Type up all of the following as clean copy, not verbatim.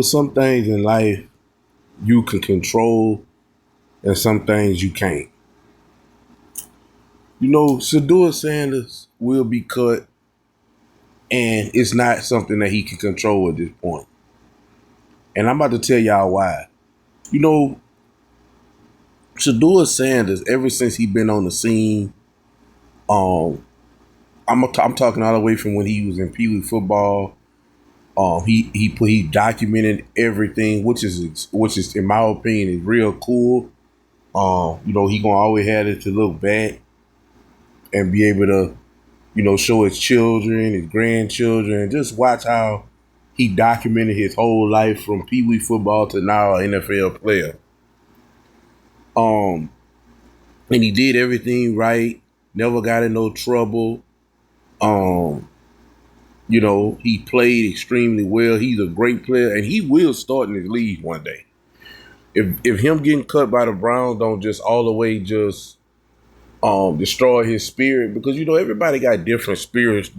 Some things in life you can control and some things you can't. Shedeur Sanders will be cut, and it's not something that he can control at this point. And I'm about to tell y'all why. You know, Shedeur Sanders, ever since he been on the scene, um, I'm talking all the way from when he was in Pee Wee football. He documented everything, which is in my opinion is real cool. He gonna always have it to look back and be able to, show his children, his grandchildren, and just watch how he documented his whole life from Pee Wee football to now an NFL player. Um, and he did everything right, never got in no trouble. Um, he played extremely well. He's a great player, and he will start in the league one day. If him getting cut by the Browns don't just all the way just destroy his spirit, because everybody got different spirits,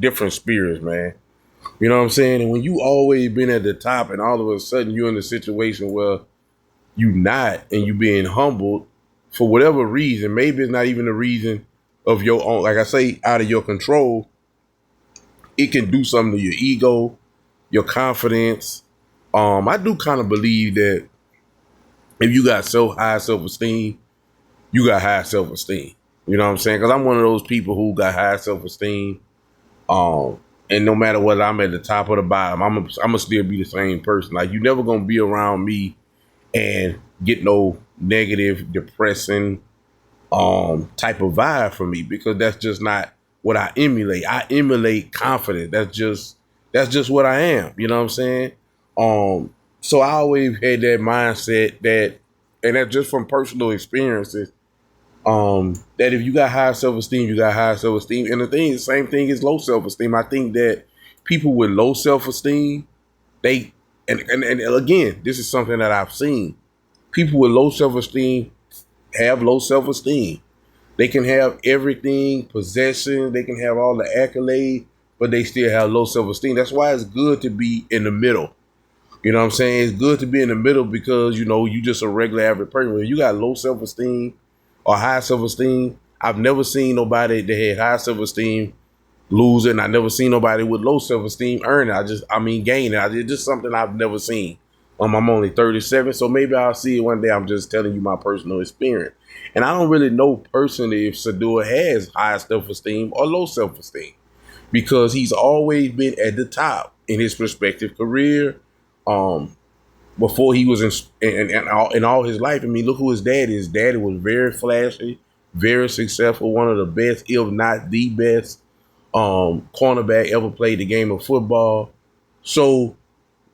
man. You know what I'm saying? And when you always been at the top and all of a sudden you're in a situation where you not and you being humbled for whatever reason, maybe it's not even a reason of your own, like I say, out of your control, it can do something to your ego, your confidence. I do kind of believe that if you got so high self-esteem, you got high self-esteem. You know what I'm saying? Because I'm one of those people who got high self-esteem. Um, and no matter whether I'm at the top or the bottom, I'm gonna still be the same person. Like you never gonna be around me and get no negative, depressing type of vibe from me, because that's just not what I emulate. I emulate confidence. That's just what I am. You know what I'm saying? So I always had that mindset that, and that's just from personal experiences. That if you got high self esteem, you got high self esteem. And the same thing is low self esteem. I think that people with low self esteem, they and again, this is something that I've seen. People with low self esteem have low self esteem. They can have everything, possession, they can have all the accolades, but they still have low self esteem. That's why it's good to be in the middle. You know what I'm saying? It's good to be in the middle because you just a regular average person. When you got low self esteem or high self esteem, I've never seen nobody that had high self esteem lose it, and I never seen nobody with low self esteem earn it. Gain it. It's just something I've never seen. I'm only 37, so maybe I'll see it one day. I'm just telling you my personal experience, and I don't really know personally if Shedeur has high self esteem or low self esteem because he's always been at the top in his respective career. Um, Before he was in all his life. I mean, look who his dad is. His daddy was very flashy, very successful, one of the best, if not the best, cornerback ever played the game of football. So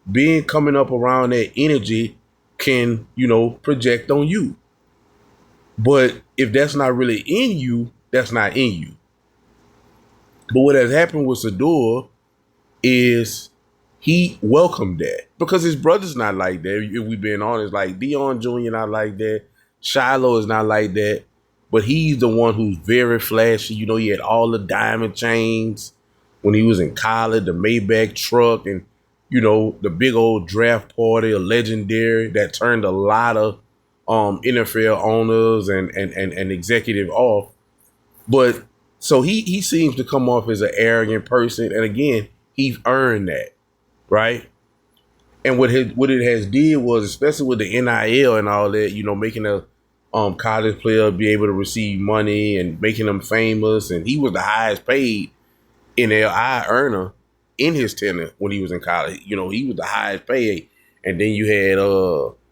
being coming up around that energy can, project on you. But if that's not really in you, that's not in you. But what has happened with Shedeur is he welcomed that because his brother's not like that. If we being honest, like Dion Jr. not like that. Shiloh is not like that. But he's the one who's very flashy. He had all the diamond chains when he was in college, the Maybach truck, and the big old draft party, a legendary that turned a lot of NFL owners and executive off. But so he seems to come off as an arrogant person, and again, he's earned that, right? And what it has did was, especially with the NIL and all that, making a college player be able to receive money and making them famous, and he was the highest paid NLI earner in his tenure when he was in college. He was the highest paid, and then you had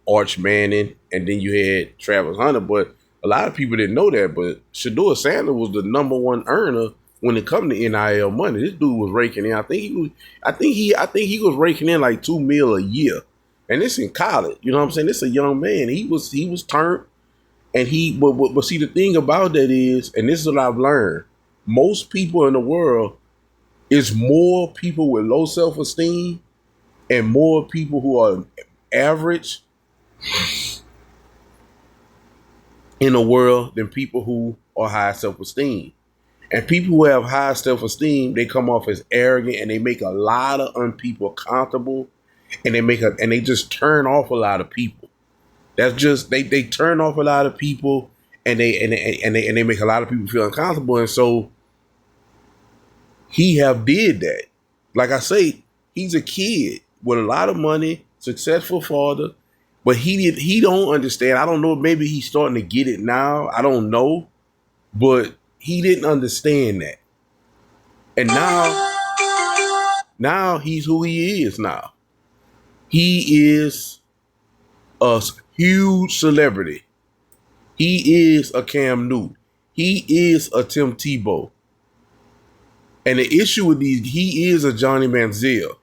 Arch Manning, and then you had Travis Hunter, but a lot of people didn't know that. But Shedeur Sanders was the number one earner when it come to NIL money. This dude was raking in. I think he was raking in like $2 million a year, and this in college. You know what I'm saying? This is a young man. He was turned, and but see the thing about that is, and this is what I've learned. Most people in the world is more people with low self esteem and more people who are average in the world than people who are high self esteem. And people who have high self esteem, they come off as arrogant and they make a lot of people comfortable. and they just turn off a lot of people. That's just they turn off a lot of people, and they make a lot of people feel uncomfortable. And so he have did that. Like I say, he's a kid with a lot of money, successful father, but he don't understand. I don't know. Maybe he's starting to get it now. I don't know, but he didn't understand that, and now he's who he is. Now he is a huge celebrity. He is a Cam Newton. He is a Tim Tebow. And the issue with these, he is a Johnny Manziel.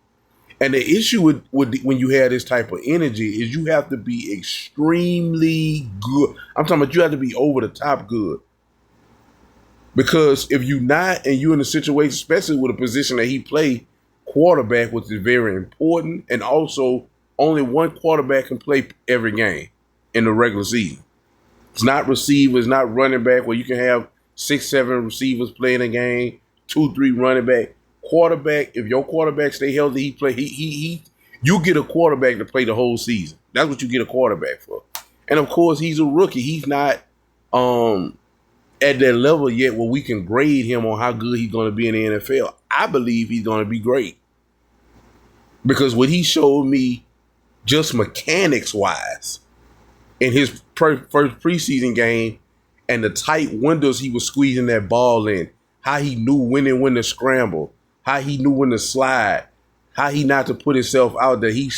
And the issue with when you have this type of energy is you have to be extremely good. I'm talking about you have to be over the top good. Because if you're not, and you're in a situation, especially with a position that he played, quarterback, which is very important, and also only one quarterback can play every game in the regular season. It's not receiver, it's not running back where you can have 6, 7 receivers playing a game, 2, 3 running back. Quarterback, if your quarterback stay healthy, you get a quarterback to play the whole season. That's what you get a quarterback for. And of course, he's a rookie. He's not at that level yet where we can grade him on how good he's going to be in the NFL. I believe he's going to be great. Because what he showed me, just mechanics wise, in his first preseason game, and the tight windows he was squeezing that ball in, how he knew when and when to scramble, how he knew when to slide, how he not to put himself out there. He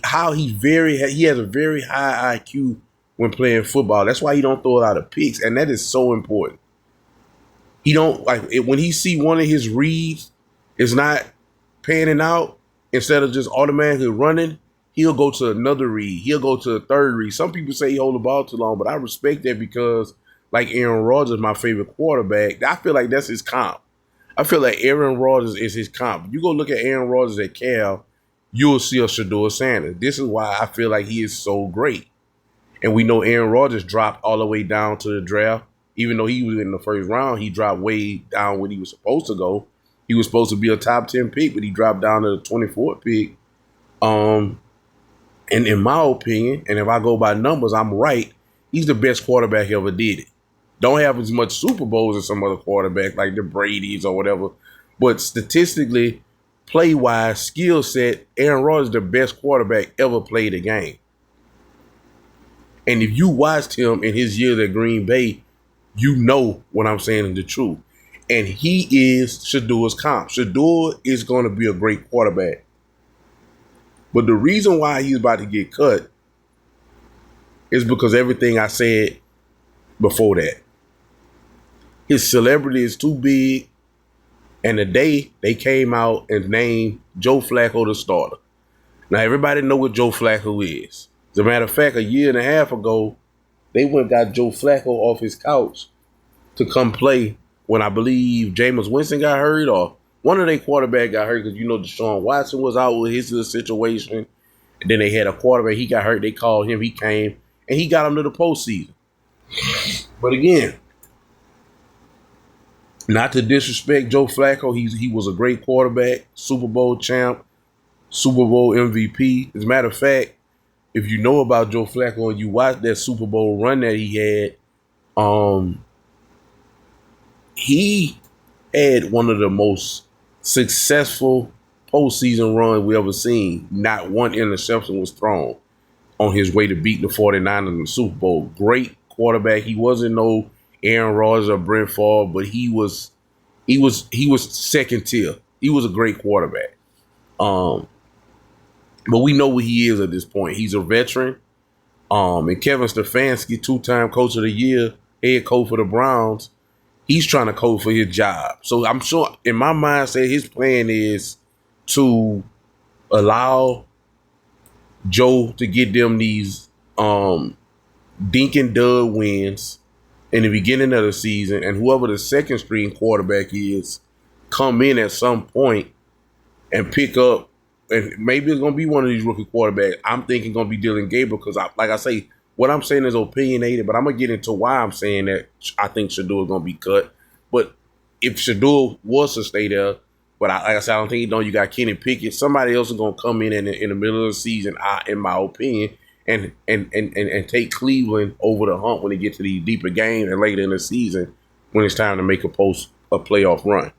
has a very high IQ when playing football. That's why he don't throw a lot of picks, and that is so important. He don't like it, when he see one of his reads is not panning out, instead of just automatically running, he'll go to another read. He'll go to a third read. Some people say he hold the ball too long, but I respect that because, like Aaron Rodgers, my favorite quarterback, I feel like that's his comp. I feel like Aaron Rodgers is his comp. You go look at Aaron Rodgers at Cal, you'll see a Shedeur Sanders. This is why I feel like he is so great. And we know Aaron Rodgers dropped all the way down to the draft. Even though he was in the first round, he dropped way down when he was supposed to go. He was supposed to be a top 10 pick, but he dropped down to the 24th pick. And in my opinion, and if I go by numbers, I'm right, he's the best quarterback ever did it. Don't have as much Super Bowls as some other quarterbacks like the Brady's or whatever. But statistically, play-wise, skill set, Aaron Rodgers is the best quarterback ever played a game. And if you watched him in his years at Green Bay, you know what I'm saying is the truth. And he is Shedeur's comp. Shedeur is going to be a great quarterback. But the reason why he's about to get cut is because everything I said before that. His celebrity is too big. And the day they came out and named Joe Flacco the starter. Now, everybody know what Joe Flacco is. As a matter of fact, a year and a half ago, they went and got Joe Flacco off his couch to come play when I believe Jameis Winston got hurt or one of their quarterback got hurt because, you know, Deshaun Watson was out with his situation. And then they had a quarterback. He got hurt. They called him. He came. And he got him to the postseason. But again, not to disrespect Joe Flacco, he was a great quarterback, Super Bowl champ, Super Bowl MVP. As a matter of fact, if you know about Joe Flacco and you watch that Super Bowl run that he had, he had one of the most successful postseason runs we ever seen. Not one interception was thrown on his way to beat the 49ers in the Super Bowl. Great quarterback. He wasn't no Aaron Rodgers or Brent Favre, but he was second tier. He was a great quarterback. But we know what he is at this point. He's a veteran. And Kevin Stefanski, 2-time coach of the year, head coach for the Browns, he's trying to coach for his job. So I'm sure in my mindset, his plan is to allow Joe to get them these dink and dud wins in the beginning of the season, and whoever the second string quarterback is, come in at some point and pick up. And maybe it's going to be one of these rookie quarterbacks. I'm thinking going to be Dylan Gabriel because, like I say, what I'm saying is opinionated, but I'm going to get into why I'm saying that I think Shedeur is going to be cut. But if Shedeur was to stay there, But like I said, I don't think you got Kenny Pickett. Somebody else is gonna come in the middle of the season, in my opinion, and take Cleveland over the hump when they get to these deeper games and later in the season when it's time to make a playoff run.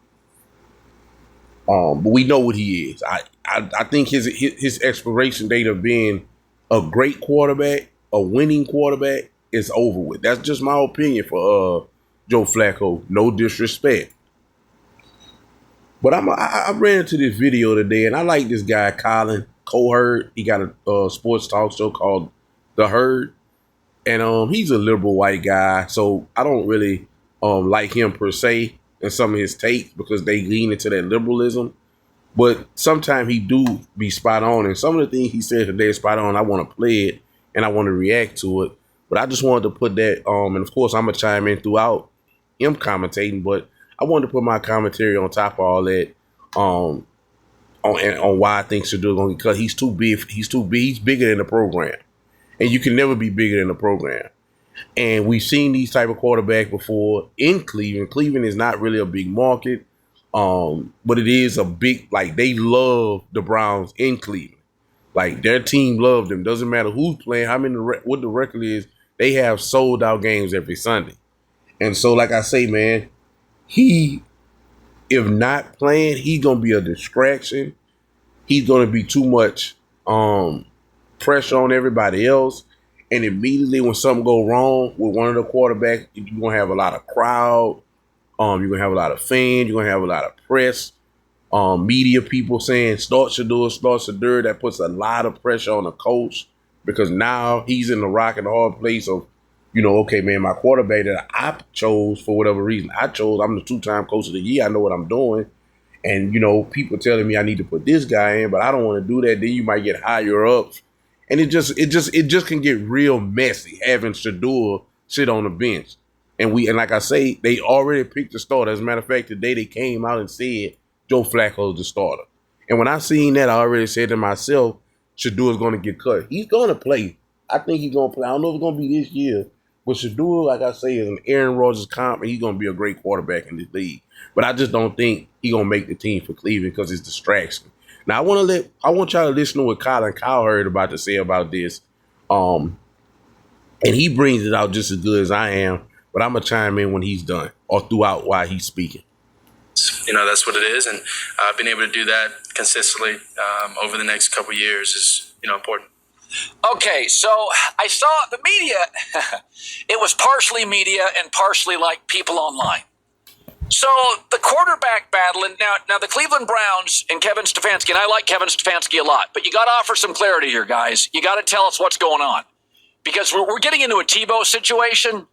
But we know what he is. I think his expiration date of being a great quarterback, a winning quarterback, is over with. That's just my opinion for Joe Flacco. No disrespect. But I ran into this video today, and I like this guy, Colin Cowherd. He got a sports talk show called The Herd, and he's a liberal white guy, so I don't really like him per se and some of his takes because they lean into that liberalism. But sometimes he do be spot on, and some of the things he said today is spot on. I want to play it and I want to react to it, but I just wanted to put that. And of course, I'm gonna chime in throughout him commentating, but I wanted to put my commentary on top of all that, on why I think Shedeur going because he's too big. He's too big. He's bigger than the program, and you can never be bigger than the program. And we've seen these type of quarterbacks before in Cleveland. Cleveland is not really a big market, but it is a big, like, they love the Browns in Cleveland. Like, their team loved them. Doesn't matter who's playing, what the record is. They have sold out games every Sunday. And so, like I say, man, if not playing, he's going to be a distraction. He's going to be too much pressure on everybody else. And immediately when something go wrong with one of the quarterbacks, you're going to have a lot of crowd. You're going to have a lot of fans. You're going to have a lot of press. Media people saying, start Shedeur. That puts a lot of pressure on the coach because now he's in the rock and the hard place of, okay, man, my quarterback that I chose for whatever reason, I'm the 2-time coach of the year. I know what I'm doing. And, people telling me I need to put this guy in, but I don't want to do that. Then you might get higher up. And it just can get real messy having Shedeur sit on the bench. And like I say, they already picked the starter. As a matter of fact, today they came out and said Joe Flacco is the starter. And when I seen that, I already said to myself, Shedeur is going to get cut. He's going to play. I think he's going to play. I don't know if it's going to be this year. But Shedeur, like I say, is an Aaron Rodgers comp, and he's going to be a great quarterback in this league. But I just don't think he's going to make the team for Cleveland because it's distraction. Now, I want y'all to listen to what Colin Cowherd about to say about this. And he brings it out just as good as I am, but I'm going to chime in when he's done or throughout while he's speaking. That's what it is. And being able to do that consistently over the next couple of years is, important. Okay, so I saw the media. It was partially media and partially like people online. So the quarterback battle, and now the Cleveland Browns and Kevin Stefanski, and I like Kevin Stefanski a lot, but you got to offer some clarity here, guys. You got to tell us what's going on because we're getting into a Tebow situation,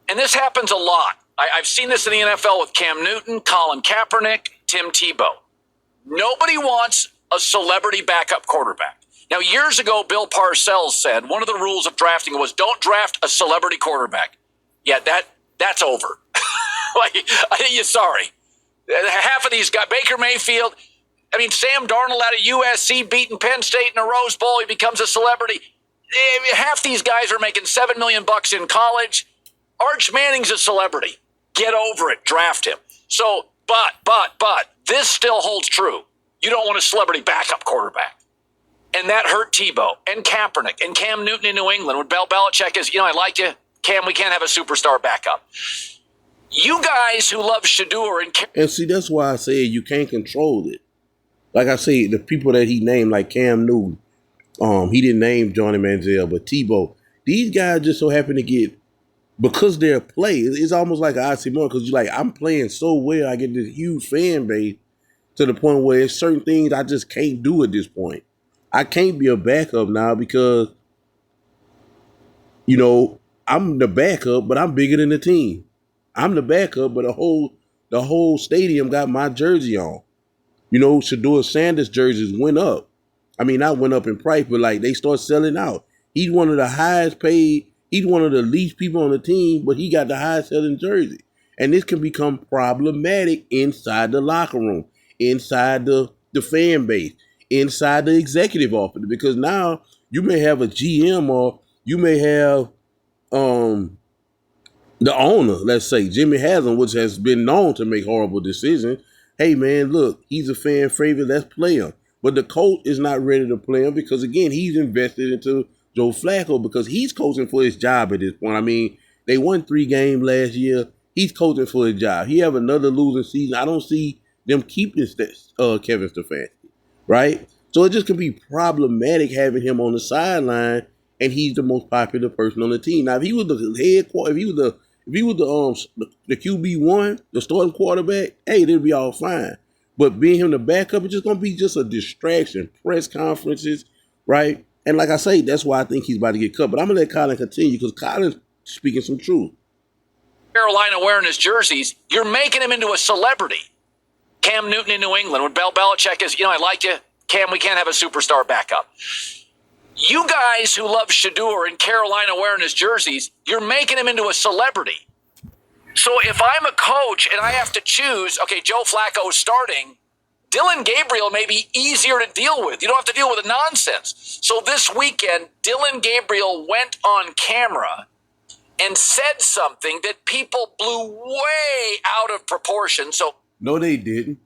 and this happens a lot. I've seen this in the NFL with Cam Newton, Colin Kaepernick, Tim Tebow. Nobody wants a celebrity backup quarterback. Now, years ago, Bill Parcells said one of the rules of drafting was don't draft a celebrity quarterback. Yeah, that's over. Sorry. Half of these guys, Baker Mayfield, Sam Darnold out of USC beating Penn State in a Rose Bowl, he becomes a celebrity. Half these guys are making $7 million in college. Arch Manning's a celebrity. Get over it. Draft him. So, but, this still holds true. You don't want a celebrity backup quarterback. And that hurt Tebow and Kaepernick and Cam Newton in New England when Belichick is, I like you, Cam, we can't have a superstar backup. You guys who love Shedeur and see, that's why I say you can't control it. Like I say, the people that he named, like Cam Newton, he didn't name Johnny Manziel, but Tebow. These guys just so happen to get, because their play, it's almost like an oxymoron because you're like, I'm playing so well, I get this huge fan base to the point where there's certain things I just can't do at this point. I can't be a backup now because, I'm the backup, but I'm bigger than the team. I'm the backup, but the whole stadium got my jersey on. Shedeur Sanders jerseys went up. Not went up in price, but like they start selling out. He's one of the highest paid. He's one of the least people on the team, but he got the highest selling jersey. And this can become problematic inside the locker room, inside the fan base, inside the executive office, because now you may have a GM or you may have the owner, let's say Jimmy Haslam, which has been known to make horrible decisions. hey man, look, he's a fan favorite, let's play him. But the coach is not ready to play him because again, he's invested into Joe Flacco because he's coaching for his job at this point. I mean, they won 3 games last year. He's coaching for his job. He have another losing season. I don't see them keeping Kevin Stefanski, right? So it just can be problematic having him on the sideline, and he's the most popular person on the team. Now, if he was the head, if he was the QB1, the starting quarterback, hey, it'd be all fine. But being him the backup, it's just gonna be just a distraction. Press conferences, right? And like I say, that's why I think he's about to get cut. But I'm gonna let Colin continue because Colin's speaking some truth. Carolina wearing his jerseys, you're making him into a celebrity. Cam Newton in New England, when Belichick is, I like you. Cam, we can't have a superstar backup. You guys who love Shedeur in Carolina wearing his jerseys, you're making him into a celebrity. So if I'm a coach and I have to choose, okay, Joe Flacco starting, Dillon Gabriel may be easier to deal with. You don't have to deal with the nonsense. So this weekend, Dillon Gabriel went on camera and said something that people blew way out of proportion. So no, they didn't.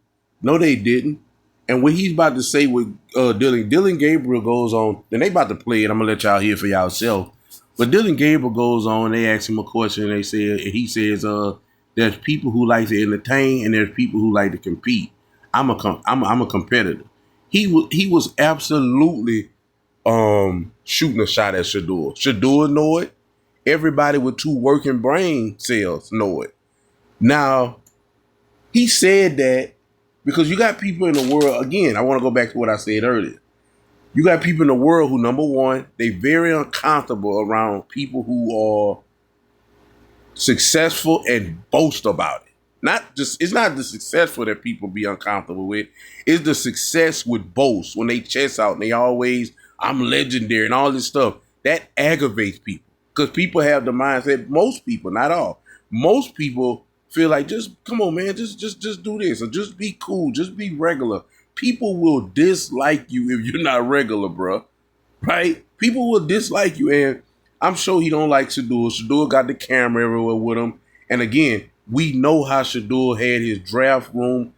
No, they didn't. And what he's about to say with Dillon Gabriel goes on, and they about to play it. I'm gonna let y'all hear for yourself. But Dillon Gabriel goes on. They ask him a question. And he says, "There's people who like to entertain, and there's people who like to compete. I'm a competitor." He was absolutely shooting a shot at Shedeur. Shedeur know it. Everybody with 2 working brain cells know it. Now, he said that because you got people in the world, again, I want to go back to what I said earlier. You got people in the world who, number one, they very uncomfortable around people who are successful and boast about it. It's not the successful that people be uncomfortable with. It's the success with boast when they chest out and they always, I'm legendary and all this stuff. That aggravates people because people have the mindset, most people, not all, most people feel like, just come on, man, just do this or just be cool, just be regular. People will dislike you if you're not regular, bro. Right? People will dislike you, and I'm sure he don't like Shedeur. Shedeur got the camera everywhere with him, and again, we know how Shedeur had his draft room.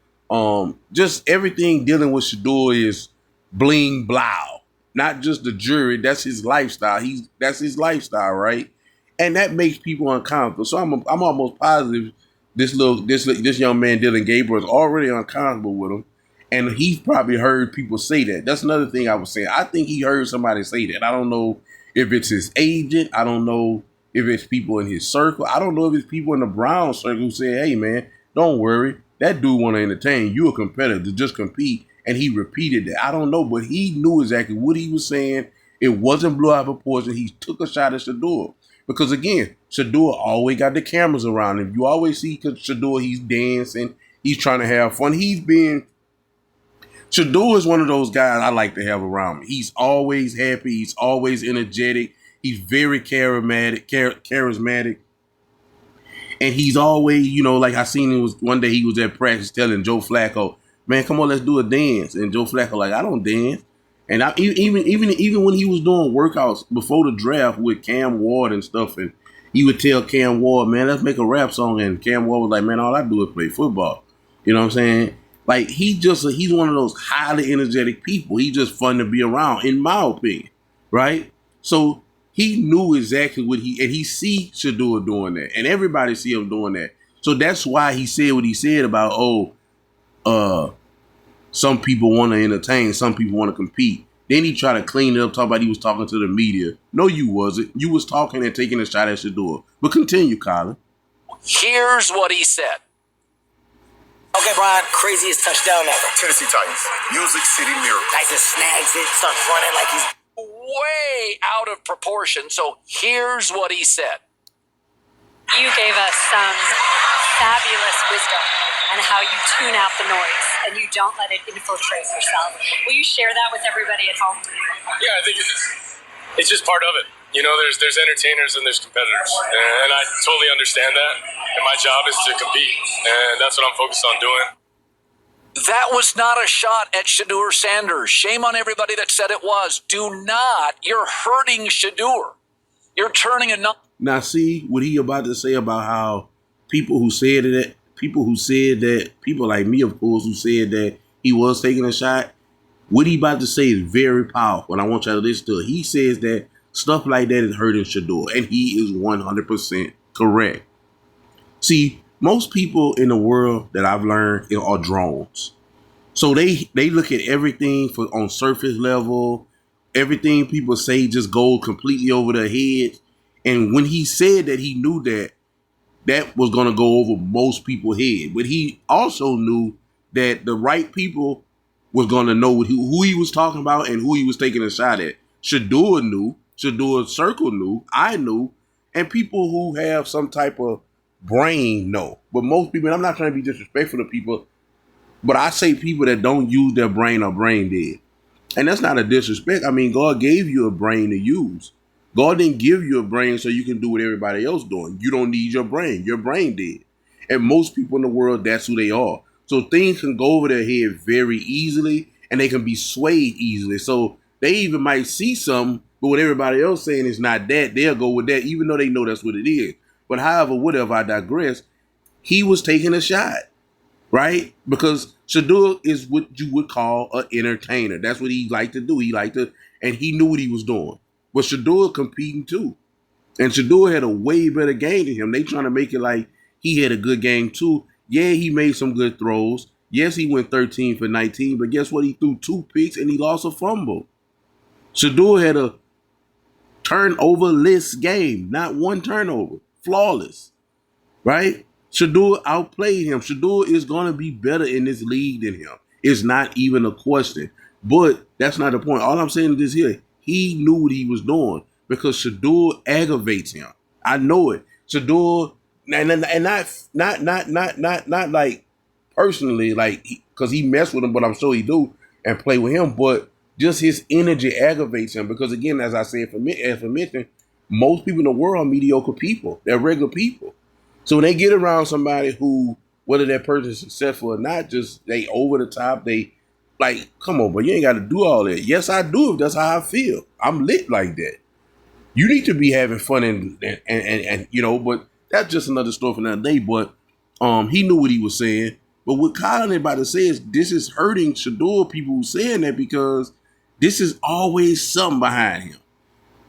Just everything dealing with Shedeur is bling blow, not just the jury. That's his lifestyle. That's his lifestyle, right? And that makes people uncomfortable. So I'm almost positive this young man Dillon Gabriel is already uncomfortable with him, and he's probably heard people say that. That's another thing I was saying. I think he heard somebody say that. I don't know if it's his agent. I don't know if it's people in his circle. I don't know if it's people in the Brown circle who say, "Hey man, don't worry. That dude want to entertain. You a competitor to just compete." And he repeated that. I don't know, but he knew exactly what he was saying. It wasn't blow out of proportion. He took a shot at Shedeur. Because again, Shedeur always got the cameras around him. You always see Shedeur, he's dancing, he's trying to have fun. Shedeur is one of those guys I like to have around me. He's always happy, he's always energetic, he's very charismatic. And he's always, like I seen him one day he was at practice telling Joe Flacco, man, come on, let's do a dance. And Joe Flacco like, I don't dance. And even when he was doing workouts before the draft with Cam Ward and stuff, and he would tell Cam Ward, man, let's make a rap song. And Cam Ward was like, man, all I do is play football. You know what I'm saying? Like, he's one of those highly energetic people. He's just fun to be around, in my opinion, right? So he knew exactly and he see Shedeur doing that. And everybody see him doing that. So that's why he said what he said about, some people want to entertain, some people want to compete. Then he tried to clean it up, talk about he was talking to the media. No, you wasn't. You was talking and taking a shot at Shedeur. But continue, Colin. Here's what he said. Okay, Brian, craziest touchdown ever. Tennessee Titans, Music City Miracle. Tyson snags it, starts running like he's way out of proportion. So here's what he said. You gave us some fabulous wisdom on how you tune out the noise and you don't let it infiltrate yourself. Will you share that with everybody at home? Yeah, I think it's just part of it. There's entertainers and there's competitors, and I totally understand that. And my job is to compete, and that's what I'm focused on doing. That was not a shot at Shedeur Sanders. Shame on everybody that said it was. Do not. You're hurting Shedeur. You're turning a... Now see what he about to say about how people who said people who said that, people like me, of course, who said that he was taking a shot, what he about to say is very powerful, and I want y'all to listen to it. He says that stuff like that is hurting Shedeur, and he is 100% correct. See, most people in the world that I've learned are drones. So they look at everything on surface level. Everything people say just goes completely over their heads. And when he said that, he knew that was going to go over most people's head. But he also knew that the right people was going to know who he was talking about and who he was taking a shot at. Shedeur knew. Shedeur's circle knew. I knew. And people who have some type of brain know. But most people, and I'm not trying to be disrespectful to people, but I say people that don't use their brain are brain dead. And that's not a disrespect. I mean, God gave you a brain to use. God didn't give you a brain so you can do what everybody else doing. You don't need your brain. Your brain dead. And most people in the world, that's who they are. So things can go over their head very easily, and they can be swayed easily. So they even might see something, but what everybody else saying is not that, they'll go with that, even though they know that's what it is. But however, whatever, I digress. He was taking a shot, right? Because Shedeur is what you would call an entertainer. That's what he liked to do. And he knew what he was doing. But Shedeur competing too. And Shedeur had a way better game than him. They trying to make it like he had a good game too. Yeah, he made some good throws. Yes, he went 13 for 19, but guess what? He threw 2 picks and he lost a fumble. Shedeur had a turnover-less game, not one turnover, flawless, right? Shedeur outplayed him. Shedeur is going to be better in this league than him. It's not even a question. But that's not the point. All I'm saying is this here. He knew what he was doing because Shedeur aggravates him. I know it. Shedeur, and not like personally, like because he messed with him, but I'm sure he do and play with him. But just his energy aggravates him because, again, as I said, as for mentioned, most people in the world are mediocre people. They're regular people. So when they get around somebody who, whether that person is successful or not, just they over the top, they like, come on, but you ain't got to do all that. Yes, I do if that's how I feel. I'm lit like that. You need to be having fun and you know, but that's just another story for another day. But he knew what he was saying. But what Colin about to say is this is hurting Shedeur people who saying that because this is always something behind him.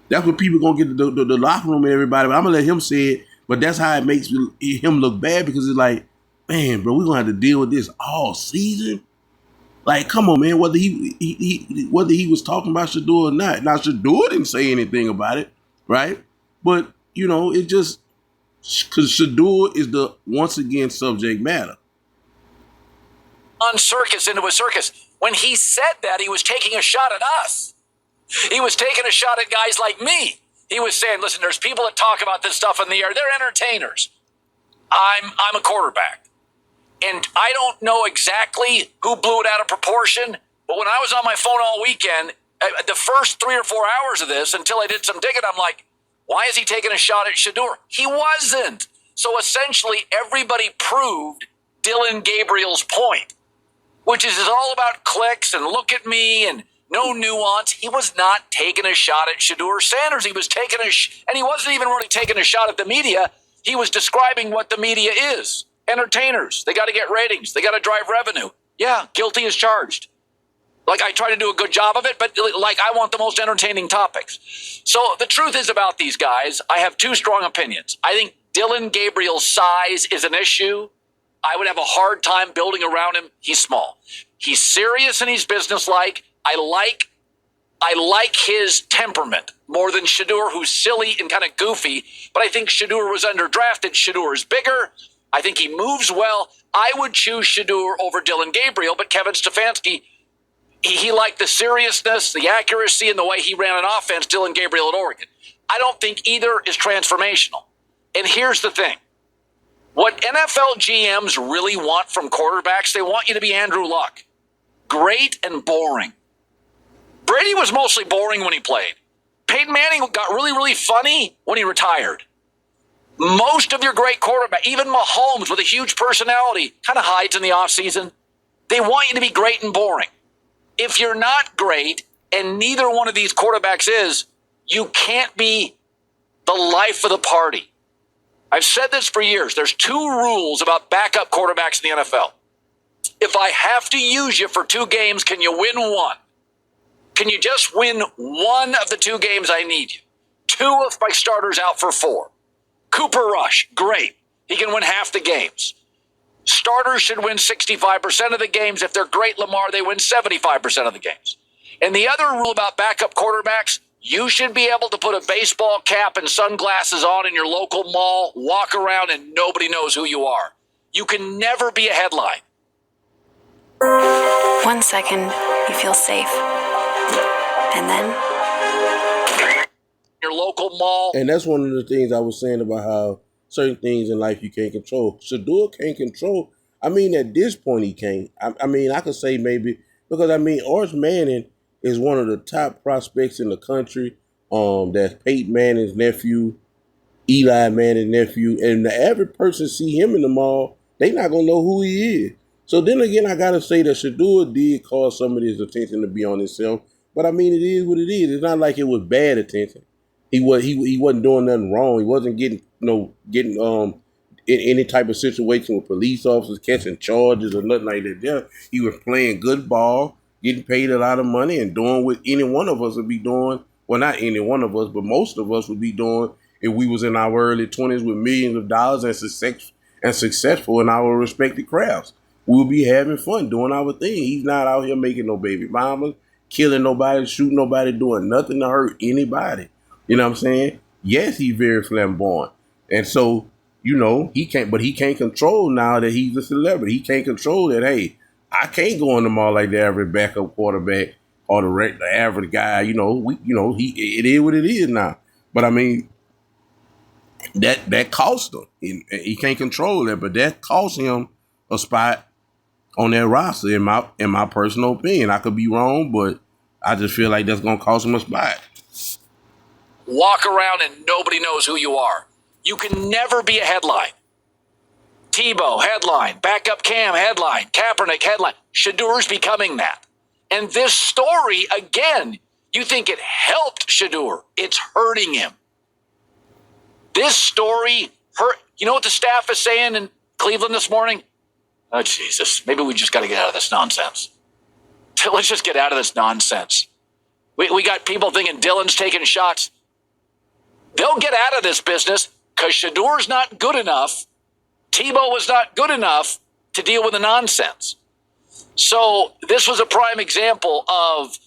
That's what people gonna get the locker room and everybody. But I'm gonna let him say it. But that's how it makes him look bad because it's like, man, bro, we're gonna have to deal with this all season. Like, come on, man. Whether he was talking about Shedeur or not. Now, Shedeur didn't say anything about it, right? But you know, it just because Shedeur is the once again subject matter. On circus into a circus. When he said that, he was taking a shot at us. He was taking a shot at guys like me. He was saying, listen, there's people that talk about this stuff in the air. They're entertainers. I'm a quarterback. And I don't know exactly who blew it out of proportion, but when I was on my phone all weekend, the first 3 or 4 hours of this, until I did some digging, I'm like, why is he taking a shot at Shedeur? He wasn't. So essentially, everybody proved Dylan Gabriel's point, which is it's all about clicks and look at me and no nuance. He was not taking a shot at Shedeur Sanders. He was taking and he wasn't even really taking a shot at the media. He was describing what the media is. Entertainers. They got to get ratings. They got to drive revenue. Yeah, guilty as charged. Like, I try to do a good job of it, but like, I want the most entertaining topics. So the truth is about these guys, I have 2 strong opinions. I think Dylan Gabriel's size is an issue. I would have a hard time building around him. He's small. He's serious and he's businesslike. I like his temperament more than Shedeur, who's silly and kind of goofy. But I think Shedeur was underdrafted. Shedeur is bigger. I think he moves well. I would choose Shedeur over Dylan Gabriel, but Kevin Stefanski, he liked the seriousness, the accuracy, and the way he ran an offense, Dylan Gabriel at Oregon. I don't think either is transformational. And here's the thing. What NFL GMs really want from quarterbacks, they want you to be Andrew Luck. Great and boring. Brady was mostly boring when he played. Peyton Manning got really, really funny when he retired. Most of your great quarterbacks, even Mahomes with a huge personality, kind of hides in the offseason. They want you to be great and boring. If you're not great, and neither one of these quarterbacks is, you can't be the life of the party. I've said this for years. There's 2 rules about backup quarterbacks in the NFL. If I have to use you for 2 games, can you win 1? Can you just win 1 of the 2 games I need you? 2 of my starters out for 4. Cooper Rush, great. He can win half the games. Starters should win 65% of the games. If they're great, Lamar, they win 75% of the games. And the other rule about backup quarterbacks, you should be able to put a baseball cap and sunglasses on in your local mall, walk around, and nobody knows who you are. You can never be a headline. 1 second, you feel safe. And then? Your local mall. And that's one of the things I was saying about how certain things in life you can't control. Shedeur can't control. I mean, at this point, he can't. I mean, I could say maybe, because I mean, Arch Manning is one of the top prospects in the country. That's Peyton Manning's nephew, Eli Manning's nephew. And the average person see him in the mall, they not going to know who he is. So then again, I got to say that Shedeur did cause some of his attention to be on himself. But I mean, it is what it is. It's not like it was bad attention. He wasn't doing nothing wrong. He wasn't getting in any type of situation with police officers catching charges or nothing like that. Yeah, he was playing good ball, getting paid a lot of money, and doing what any one of us would be doing. Well, not any one of us, but most of us would be doing if we was in our early 20s with millions of dollars and successful in our respective crafts. We'll be having fun doing our thing. He's not out here making no baby mamas, killing nobody, shooting nobody, doing nothing to hurt anybody. You know what I'm saying? Yes, he's very flamboyant. And so, you know, he can't control now that he's a celebrity. He can't control that, hey, I can't go in the mall like the average backup quarterback or the average guy. It is what it is now. But I mean, that cost him. He can't control that, but that cost him a spot on that roster, in my personal opinion. I could be wrong, but I just feel like that's gonna cost him a spot. Walk around and nobody knows who you are. You can never be a headline. Tebow, headline. Backup Cam, headline. Kaepernick, headline. Shedeur's becoming that. And this story, again, you think it helped Shedeur. It's hurting him. This story hurt. You know what the staff is saying in Cleveland this morning? Oh, Jesus, maybe we just got to get out of this nonsense. Let's just get out of this nonsense. We got people thinking Dylan's taking shots. They'll get out of this business because Shedeur's not good enough. Tebow was not good enough to deal with the nonsense. So this was a prime example of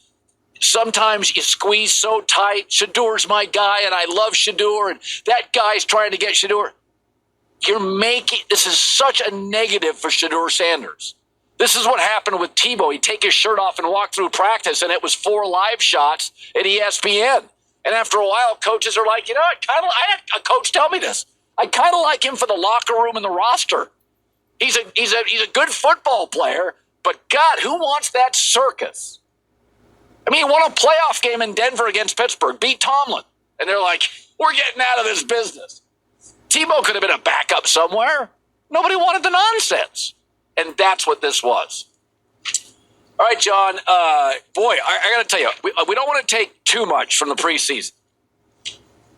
sometimes you squeeze so tight. Shedeur's my guy, and I love Shedeur, and that guy's trying to get Shedeur. This is such a negative for Shedeur Sanders. This is what happened with Tebow. He'd take his shirt off and walk through practice, and it was 4 live shots at ESPN. And after a while, coaches are like, I had a coach tell me this. I kind of like him for the locker room and the roster. He's a good football player, but God, who wants that circus? I mean, he won a playoff game in Denver against Pittsburgh, beat Tomlin. And they're like, we're getting out of this business. Tebow could have been a backup somewhere. Nobody wanted the nonsense. And that's what this was. All right, John. I got to tell you, we don't want to take too much from the preseason.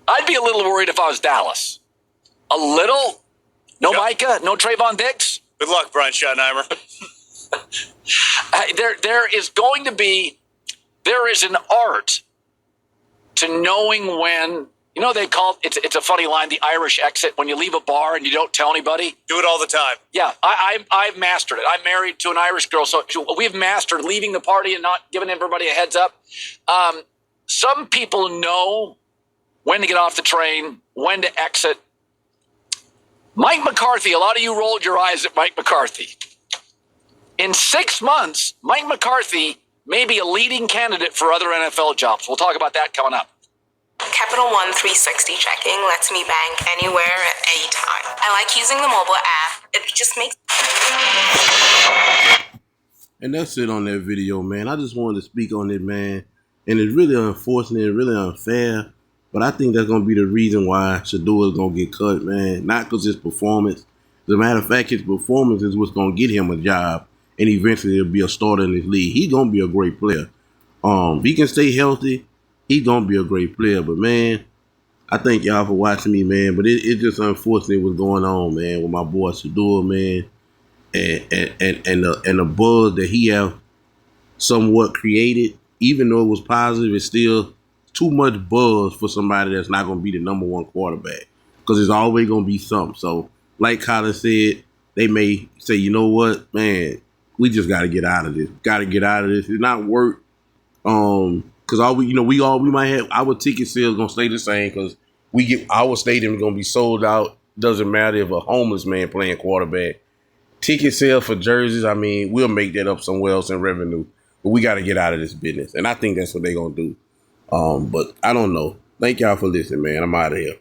I'd be a little worried if I was Dallas. A little? No Micah? No Trayvon Diggs? Good luck, Brian Schottenheimer. There is an art to knowing when, they call it's a funny line, the Irish exit, when you leave a bar and you don't tell anybody. Do it all the time. Yeah, I've mastered it. I'm married to an Irish girl, so we've mastered leaving the party and not giving everybody a heads up. Some people know when to get off the train, when to exit. Mike McCarthy, a lot of you rolled your eyes at Mike McCarthy. In 6 months, Mike McCarthy may be a leading candidate for other NFL jobs. We'll talk about that coming up. Capital One 360 checking lets me bank anywhere at any time. I like using the mobile app. It just makes... And that's it on that video, man. I just wanted to speak on it, man. And it's really unfortunate, really unfair. But I think that's going to be the reason why Shedeur is going to get cut, man. Not because his performance. As a matter of fact, his performance is what's going to get him a job. And eventually he'll be a starter in this league. He's going to be a great player. If he can stay healthy, he's going to be a great player. But, man, I thank y'all for watching me, man. But it's just unfortunate what's going on, man, with my boy Shedeur, man, and the buzz that he have somewhat created. Even though it was positive, it's still too much buzz for somebody that's not going to be the number one quarterback, because there's always going to be something. So, like Colin said, they may say, you know what, man, we just got to get out of this. Got to get out of this. It's not worth. Because we might have our ticket sales gonna stay the same, because we get our stadium gonna be sold out. Doesn't matter if a homeless man playing quarterback. Ticket sale for jerseys, I mean, we'll make that up somewhere else in revenue. But we got to get out of this business, and I think that's what they're gonna do. But I don't know. Thank y'all for listening, man. I'm out of here.